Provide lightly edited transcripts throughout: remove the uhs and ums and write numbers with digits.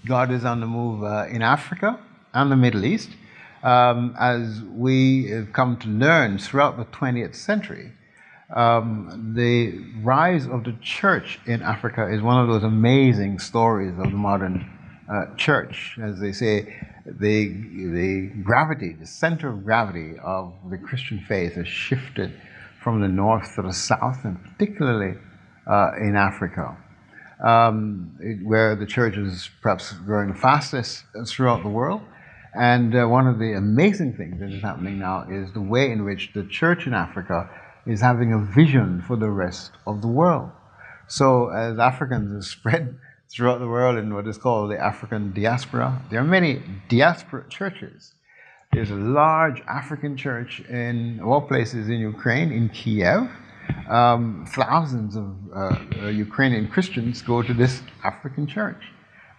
God is on the move in Africa and the Middle East. As we have come to learn throughout the 20th century, the rise of the church in Africa is one of those amazing stories of the modern church. As they say, the gravity, the center of gravity of the Christian faith has shifted from the north to the south, and particularly in Africa, where the church is perhaps growing the fastest throughout the world. And one of the amazing things that is happening now is the way in which the church in Africa is having a vision for the rest of the world. So as Africans have spread throughout the world in what is called the African diaspora, there are many diaspora churches. There's a large African church in all places in Ukraine, in Kiev. Thousands of Ukrainian Christians go to this African church.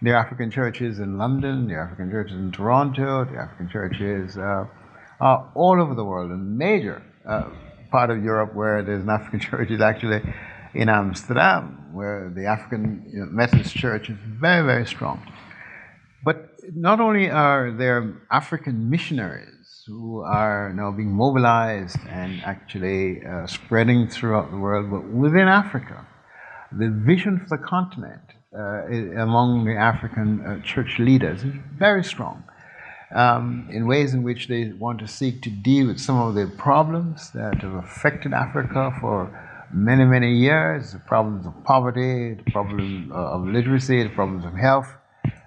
There are African churches in London, there are African churches in Toronto, there are African churches all over the world. A major part of Europe where there's an African church is actually in Amsterdam, where the African Methodist Church is very, very strong. But not only are there African missionaries who are now being mobilized and actually spreading throughout the world, but within Africa, the vision for the continent among the African church leaders is very strong, in ways in which they want to seek to deal with some of the problems that have affected Africa for many, many years, the problems of poverty, the problem of literacy, the problems of health,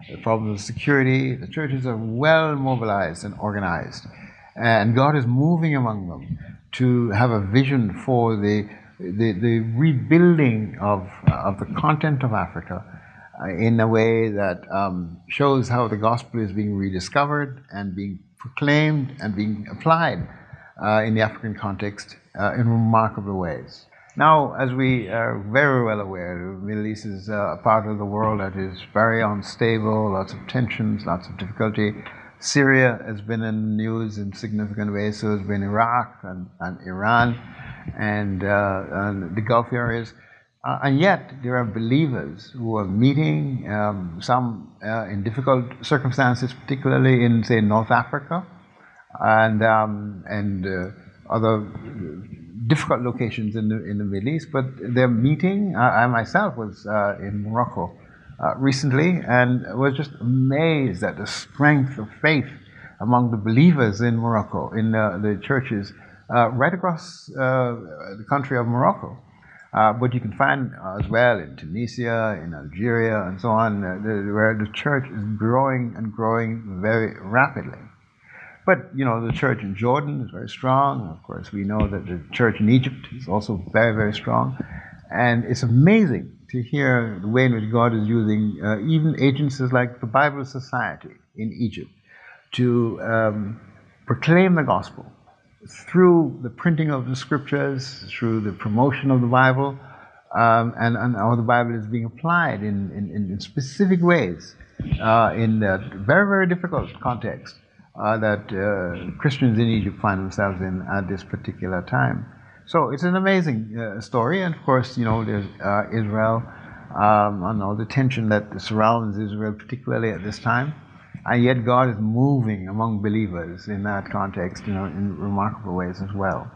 the problems of security. The churches are well mobilized and organized, and God is moving among them to have a vision for the rebuilding of the content of Africa in a way that shows how the gospel is being rediscovered and being proclaimed and being applied in the African context in remarkable ways. Now, as we are very well aware, the Middle East is a part of the world that is very unstable, lots of tensions, lots of difficulty. Syria has been in the news in significant ways, so has been Iraq and Iran and the Gulf areas. And yet, there are believers who are meeting, some in difficult circumstances, particularly in, say, North Africa and other difficult locations in the Middle East. But they're meeting. I myself was in Morocco recently and was just amazed at the strength of faith among the believers in Morocco, in the churches right across the country of Morocco. But you can find as well in Tunisia, in Algeria, and so on, where the church is growing and growing very rapidly. But, the church in Jordan is very strong. Of course, we know that the church in Egypt is also very, very strong. And it's amazing to hear the way in which God is using even agencies like the Bible Society in Egypt to proclaim the gospel through the printing of the scriptures, through the promotion of the Bible, and how the Bible is being applied in specific ways in that very, very difficult context that Christians in Egypt find themselves in at this particular time. So it's an amazing story, and of course, there's Israel and all the tension that surrounds Israel, particularly at this time. And yet God is moving among believers in that context, in remarkable ways as well.